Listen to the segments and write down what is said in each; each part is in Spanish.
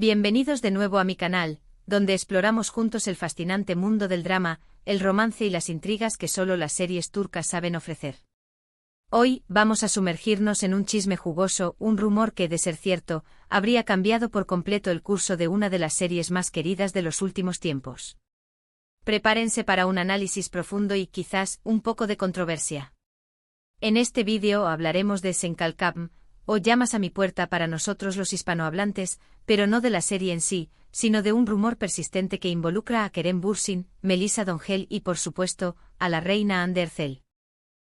Bienvenidos de nuevo a mi canal, donde exploramos juntos el fascinante mundo del drama, el romance y las intrigas que solo las series turcas saben ofrecer. Hoy, vamos a sumergirnos en un chisme jugoso, un rumor que, de ser cierto, habría cambiado por completo el curso de una de las series más queridas de los últimos tiempos. Prepárense para un análisis profundo y quizás un poco de controversia. En este vídeo hablaremos de Sen Kalkam, o Llamas a mi puerta para nosotros los hispanohablantes, pero no de la serie en sí, sino de un rumor persistente que involucra a Kerem Bürsin, Melisa Dongel y por supuesto, a la reina Hande Erçel.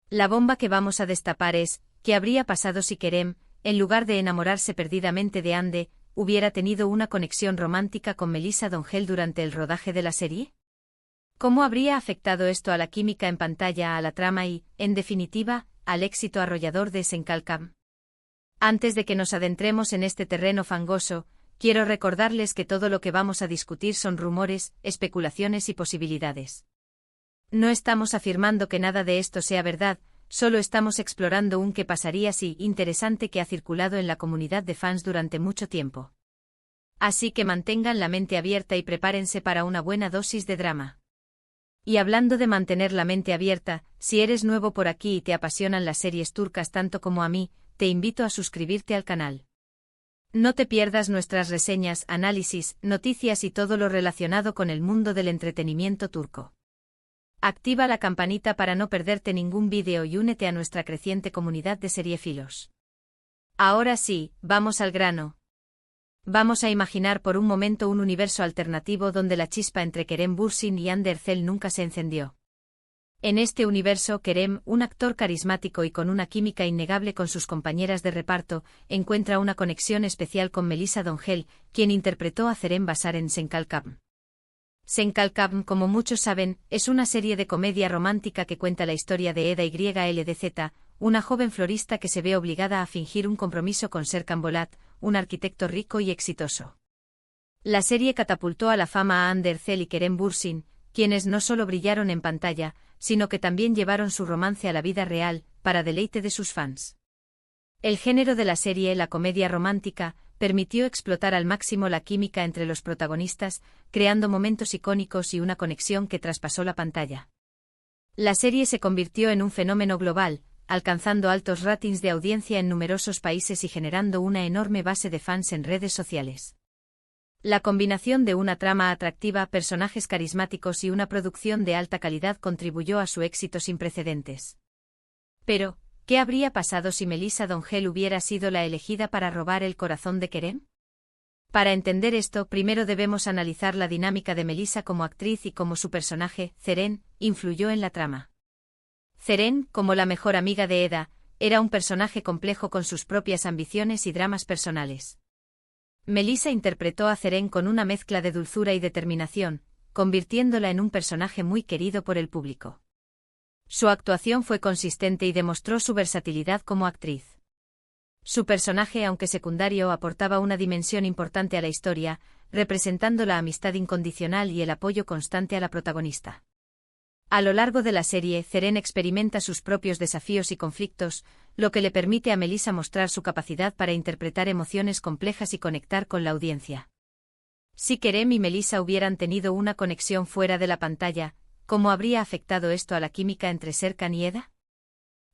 La bomba que vamos a destapar es, ¿qué habría pasado si Kerem, en lugar de enamorarse perdidamente de Hande, hubiera tenido una conexión romántica con Melisa Dongel durante el rodaje de la serie? ¿Cómo habría afectado esto a la química en pantalla, a la trama y, en definitiva, al éxito arrollador de Sen Kalkam? Antes de que nos adentremos en este terreno fangoso, quiero recordarles que todo lo que vamos a discutir son rumores, especulaciones y posibilidades. No estamos afirmando que nada de esto sea verdad, solo estamos explorando un qué pasaría si interesante que ha circulado en la comunidad de fans durante mucho tiempo. Así que mantengan la mente abierta y prepárense para una buena dosis de drama. Y hablando de mantener la mente abierta, si eres nuevo por aquí y te apasionan las series turcas tanto como a mí, te invito a suscribirte al canal. No te pierdas nuestras reseñas, análisis, noticias y todo lo relacionado con el mundo del entretenimiento turco. Activa la campanita para no perderte ningún vídeo y únete a nuestra creciente comunidad de seriéfilos. Ahora sí, vamos al grano. Vamos a imaginar por un momento un universo alternativo donde la chispa entre Kerem Bürsin y Hande Erçel nunca se encendió. En este universo, Kerem, un actor carismático y con una química innegable con sus compañeras de reparto, encuentra una conexión especial con Melisa Dongel, quien interpretó a Ceren Basar en Sen Kalkam. Sen Kalkam, como muchos saben, es una serie de comedia romántica que cuenta la historia de Eda YLDZ, una joven florista que se ve obligada a fingir un compromiso con Serkan Bolat, un arquitecto rico y exitoso. La serie catapultó a la fama a Hande Erçel y Kerem Bürsin, quienes no solo brillaron en pantalla, sino que también llevaron su romance a la vida real, para deleite de sus fans. El género de la serie, la comedia romántica, permitió explotar al máximo la química entre los protagonistas, creando momentos icónicos y una conexión que traspasó la pantalla. La serie se convirtió en un fenómeno global, alcanzando altos ratings de audiencia en numerosos países y generando una enorme base de fans en redes sociales. La combinación de una trama atractiva, personajes carismáticos y una producción de alta calidad contribuyó a su éxito sin precedentes. Pero, ¿qué habría pasado si Melisa Dongel hubiera sido la elegida para robar el corazón de Kerem? Para entender esto, primero debemos analizar la dinámica de Melisa como actriz y cómo su personaje, Ceren, influyó en la trama. Ceren, como la mejor amiga de Eda, era un personaje complejo con sus propias ambiciones y dramas personales. Melisa interpretó a Ceren con una mezcla de dulzura y determinación, convirtiéndola en un personaje muy querido por el público. Su actuación fue consistente y demostró su versatilidad como actriz. Su personaje, aunque secundario, aportaba una dimensión importante a la historia, representando la amistad incondicional y el apoyo constante a la protagonista. A lo largo de la serie, Ceren experimenta sus propios desafíos y conflictos, lo que le permite a Melisa mostrar su capacidad para interpretar emociones complejas y conectar con la audiencia. Si Kerem y Melisa hubieran tenido una conexión fuera de la pantalla, ¿cómo habría afectado esto a la química entre Serkan y Eda?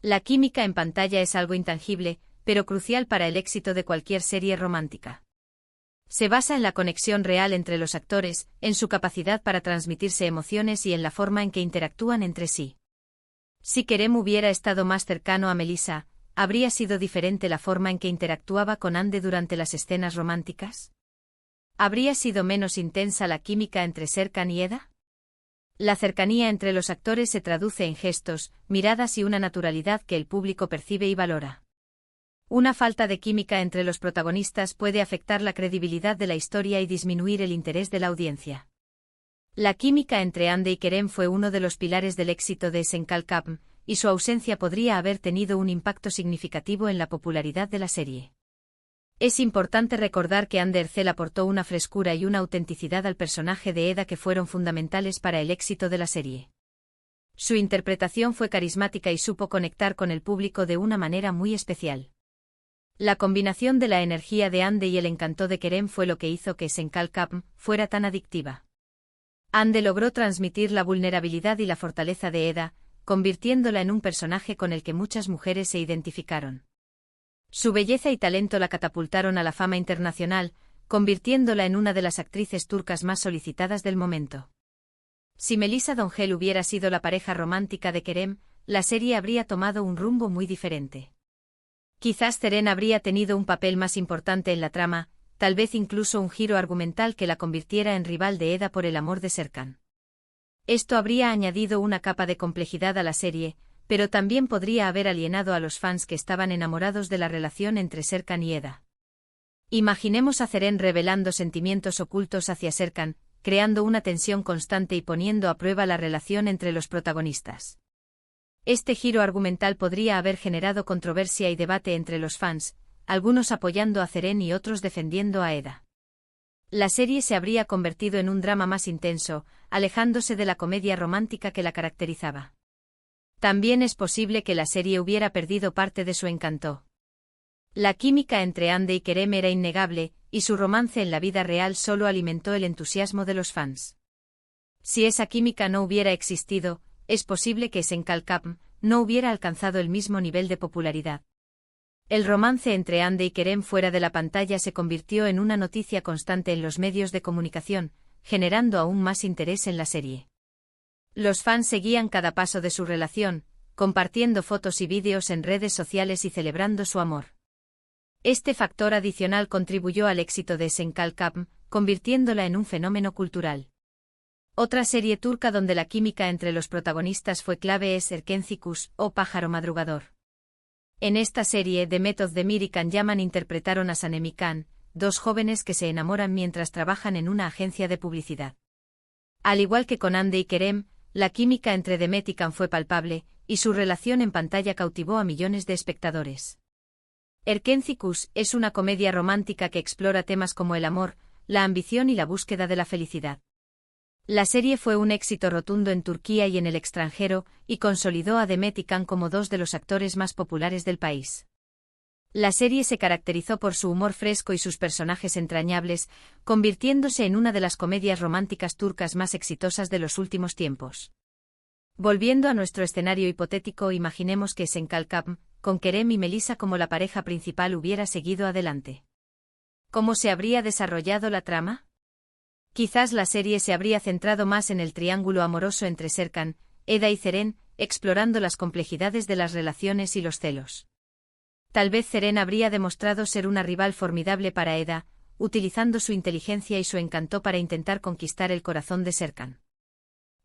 La química en pantalla es algo intangible, pero crucial para el éxito de cualquier serie romántica. Se basa en la conexión real entre los actores, en su capacidad para transmitirse emociones y en la forma en que interactúan entre sí. Si Kerem hubiera estado más cercano a Melisa, ¿habría sido diferente la forma en que interactuaba con Hande durante las escenas románticas? ¿Habría sido menos intensa la química entre Serkan y Eda? La cercanía entre los actores se traduce en gestos, miradas y una naturalidad que el público percibe y valora. Una falta de química entre los protagonistas puede afectar la credibilidad de la historia y disminuir el interés de la audiencia. La química entre Hande y Kerem fue uno de los pilares del éxito de Sen Kalkam, y su ausencia podría haber tenido un impacto significativo en la popularidad de la serie. Es importante recordar que Hande Erçel aportó una frescura y una autenticidad al personaje de Eda que fueron fundamentales para el éxito de la serie. Su interpretación fue carismática y supo conectar con el público de una manera muy especial. La combinación de la energía de Ande y el encanto de Kerem fue lo que hizo que Senkalkapm fuera tan adictiva. Ande logró transmitir la vulnerabilidad y la fortaleza de Eda, convirtiéndola en un personaje con el que muchas mujeres se identificaron. Su belleza y talento la catapultaron a la fama internacional, convirtiéndola en una de las actrices turcas más solicitadas del momento. Si Melisa Dongel hubiera sido la pareja romántica de Kerem, la serie habría tomado un rumbo muy diferente. Quizás Ceren habría tenido un papel más importante en la trama, tal vez incluso un giro argumental que la convirtiera en rival de Eda por el amor de Serkan. Esto habría añadido una capa de complejidad a la serie, pero también podría haber alienado a los fans que estaban enamorados de la relación entre Serkan y Eda. Imaginemos a Ceren revelando sentimientos ocultos hacia Serkan, creando una tensión constante y poniendo a prueba la relación entre los protagonistas. Este giro argumental podría haber generado controversia y debate entre los fans, algunos apoyando a Ceren y otros defendiendo a Eda. La serie se habría convertido en un drama más intenso, alejándose de la comedia romántica que la caracterizaba. También es posible que la serie hubiera perdido parte de su encanto. La química entre Ande y Kerem era innegable, y su romance en la vida real solo alimentó el entusiasmo de los fans. Si esa química no hubiera existido, es posible que Senkalkapm no hubiera alcanzado el mismo nivel de popularidad. El romance entre Ande y Kerem fuera de la pantalla se convirtió en una noticia constante en los medios de comunicación, generando aún más interés en la serie. Los fans seguían cada paso de su relación, compartiendo fotos y vídeos en redes sociales y celebrando su amor. Este factor adicional contribuyó al éxito de Senkalkapm, convirtiéndola en un fenómeno cultural. Otra serie turca donde la química entre los protagonistas fue clave es Erkencikus, o Pájaro Madrugador. En esta serie, Demet Özdemir y Can Yaman interpretaron a Sanem y Can, dos jóvenes que se enamoran mientras trabajan en una agencia de publicidad. Al igual que con Ande y Kerem, la química entre Demet y Can fue palpable, y su relación en pantalla cautivó a millones de espectadores. Erkencikus es una comedia romántica que explora temas como el amor, la ambición y la búsqueda de la felicidad. La serie fue un éxito rotundo en Turquía y en el extranjero, y consolidó a Demet y Can como dos de los actores más populares del país. La serie se caracterizó por su humor fresco y sus personajes entrañables, convirtiéndose en una de las comedias románticas turcas más exitosas de los últimos tiempos. Volviendo a nuestro escenario hipotético, imaginemos que Senkalkapm, con Kerem y Melisa como la pareja principal, hubiera seguido adelante. ¿Cómo se habría desarrollado la trama? Quizás la serie se habría centrado más en el triángulo amoroso entre Serkan, Eda y Ceren, explorando las complejidades de las relaciones y los celos. Tal vez Ceren habría demostrado ser una rival formidable para Eda, utilizando su inteligencia y su encanto para intentar conquistar el corazón de Serkan.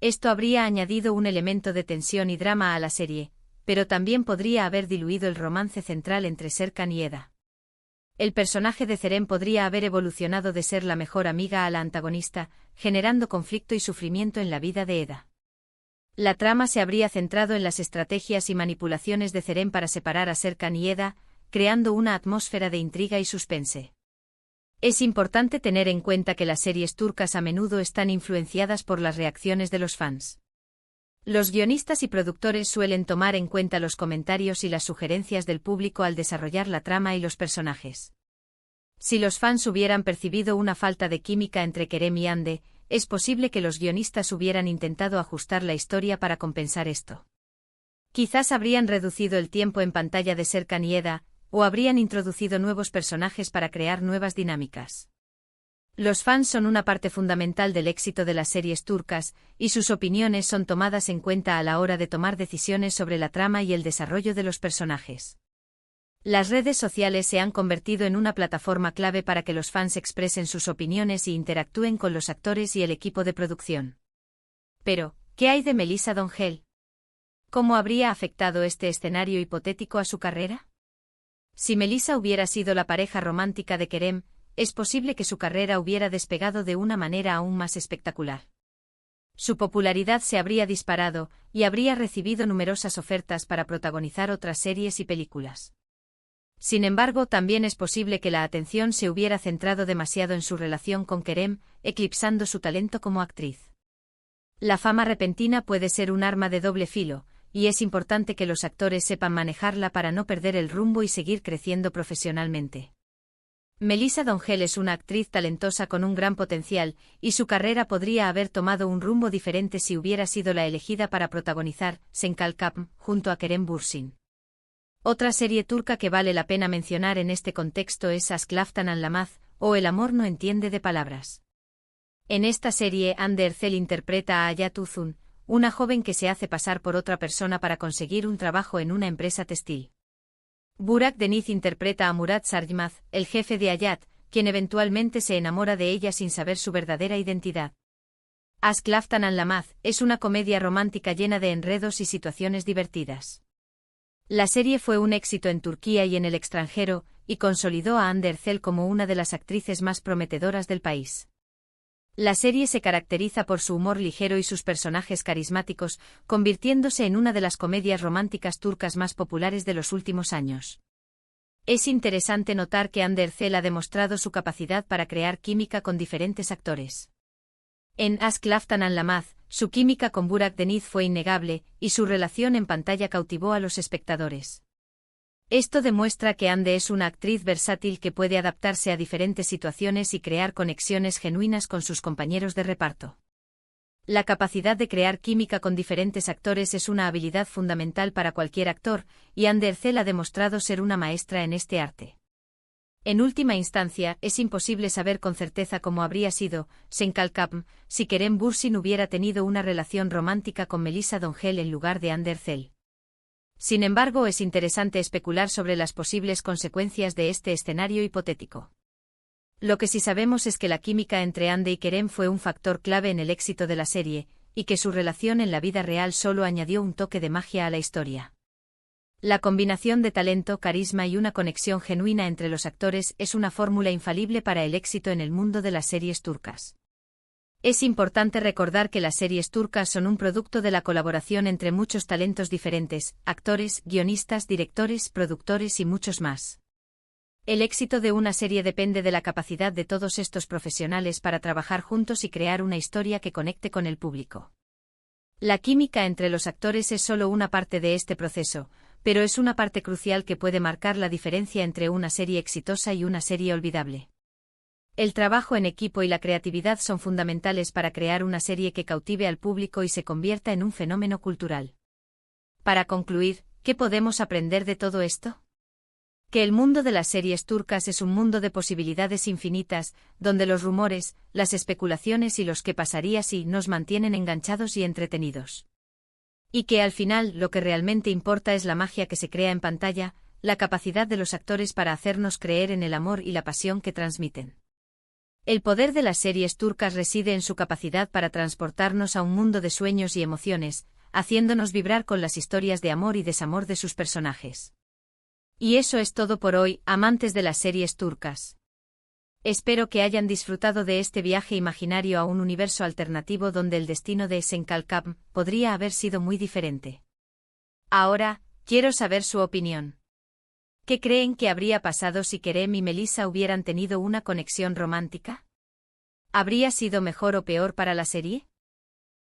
Esto habría añadido un elemento de tensión y drama a la serie, pero también podría haber diluido el romance central entre Serkan y Eda. El personaje de Ceren podría haber evolucionado de ser la mejor amiga a la antagonista, generando conflicto y sufrimiento en la vida de Eda. La trama se habría centrado en las estrategias y manipulaciones de Ceren para separar a Serkan y Eda, creando una atmósfera de intriga y suspense. Es importante tener en cuenta que las series turcas a menudo están influenciadas por las reacciones de los fans. Los guionistas y productores suelen tomar en cuenta los comentarios y las sugerencias del público al desarrollar la trama y los personajes. Si los fans hubieran percibido una falta de química entre Kerem y Ande, es posible que los guionistas hubieran intentado ajustar la historia para compensar esto. Quizás habrían reducido el tiempo en pantalla de Serkan y Eda, o habrían introducido nuevos personajes para crear nuevas dinámicas. Los fans son una parte fundamental del éxito de las series turcas, y sus opiniones son tomadas en cuenta a la hora de tomar decisiones sobre la trama y el desarrollo de los personajes. Las redes sociales se han convertido en una plataforma clave para que los fans expresen sus opiniones y interactúen con los actores y el equipo de producción. Pero, ¿qué hay de Melisa Dongel? ¿Cómo habría afectado este escenario hipotético a su carrera? Si Melisa hubiera sido la pareja romántica de Kerem, es posible que su carrera hubiera despegado de una manera aún más espectacular. Su popularidad se habría disparado, y habría recibido numerosas ofertas para protagonizar otras series y películas. Sin embargo, también es posible que la atención se hubiera centrado demasiado en su relación con Kerem, eclipsando su talento como actriz. La fama repentina puede ser un arma de doble filo, y es importante que los actores sepan manejarla para no perder el rumbo y seguir creciendo profesionalmente. Melissa D'Angelo es una actriz talentosa con un gran potencial, y su carrera podría haber tomado un rumbo diferente si hubiera sido la elegida para protagonizar Senkalkam junto a Kerem Bürsin. Otra serie turca que vale la pena mencionar en este contexto es Aşk Laftan Anlamaz, o El amor no entiende de palabras. En esta serie Hande Erçel interpreta a Hayat Uzun, una joven que se hace pasar por otra persona para conseguir un trabajo en una empresa textil. Burak Deniz interpreta a Murat Sarjmaz, el jefe de Hayat, quien eventualmente se enamora de ella sin saber su verdadera identidad. Aşk Laftan Anlamaz es una comedia romántica llena de enredos y situaciones divertidas. La serie fue un éxito en Turquía y en el extranjero, y consolidó a Hande Erçel como una de las actrices más prometedoras del país. La serie se caracteriza por su humor ligero y sus personajes carismáticos, convirtiéndose en una de las comedias románticas turcas más populares de los últimos años. Es interesante notar que Hande Erçel ha demostrado su capacidad para crear química con diferentes actores. En Aşk Laftan Anlamaz, su química con Burak Deniz fue innegable, y su relación en pantalla cautivó a los espectadores. Esto demuestra que Hande es una actriz versátil que puede adaptarse a diferentes situaciones y crear conexiones genuinas con sus compañeros de reparto. La capacidad de crear química con diferentes actores es una habilidad fundamental para cualquier actor, y Hande Erçel ha demostrado ser una maestra en este arte. En última instancia, es imposible saber con certeza cómo habría sido Senkalkam si Kerem Bürsin hubiera tenido una relación romántica con Melissa D'Angelo en lugar de Hande Erçel. Sin embargo, es interesante especular sobre las posibles consecuencias de este escenario hipotético. Lo que sí sabemos es que la química entre Hande y Kerem fue un factor clave en el éxito de la serie, y que su relación en la vida real solo añadió un toque de magia a la historia. La combinación de talento, carisma y una conexión genuina entre los actores es una fórmula infalible para el éxito en el mundo de las series turcas. Es importante recordar que las series turcas son un producto de la colaboración entre muchos talentos diferentes, actores, guionistas, directores, productores y muchos más. El éxito de una serie depende de la capacidad de todos estos profesionales para trabajar juntos y crear una historia que conecte con el público. La química entre los actores es solo una parte de este proceso, pero es una parte crucial que puede marcar la diferencia entre una serie exitosa y una serie olvidable. El trabajo en equipo y la creatividad son fundamentales para crear una serie que cautive al público y se convierta en un fenómeno cultural. Para concluir, ¿qué podemos aprender de todo esto? Que el mundo de las series turcas es un mundo de posibilidades infinitas, donde los rumores, las especulaciones y los qué pasaría si nos mantienen enganchados y entretenidos. Y que al final lo que realmente importa es la magia que se crea en pantalla, la capacidad de los actores para hacernos creer en el amor y la pasión que transmiten. El poder de las series turcas reside en su capacidad para transportarnos a un mundo de sueños y emociones, haciéndonos vibrar con las historias de amor y desamor de sus personajes. Y eso es todo por hoy, amantes de las series turcas. Espero que hayan disfrutado de este viaje imaginario a un universo alternativo donde el destino de Senkalkam podría haber sido muy diferente. Ahora, quiero saber su opinión. ¿Qué creen que habría pasado si Kerem y Melissa hubieran tenido una conexión romántica? ¿Habría sido mejor o peor para la serie?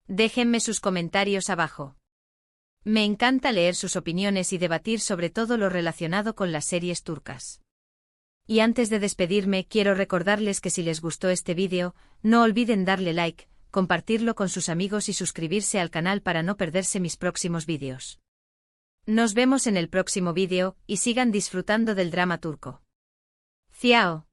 Déjenme sus comentarios abajo. Me encanta leer sus opiniones y debatir sobre todo lo relacionado con las series turcas. Y antes de despedirme, quiero recordarles que si les gustó este vídeo, no olviden darle like, compartirlo con sus amigos y suscribirse al canal para no perderse mis próximos vídeos. Nos vemos en el próximo vídeo, y sigan disfrutando del drama turco. Ciao.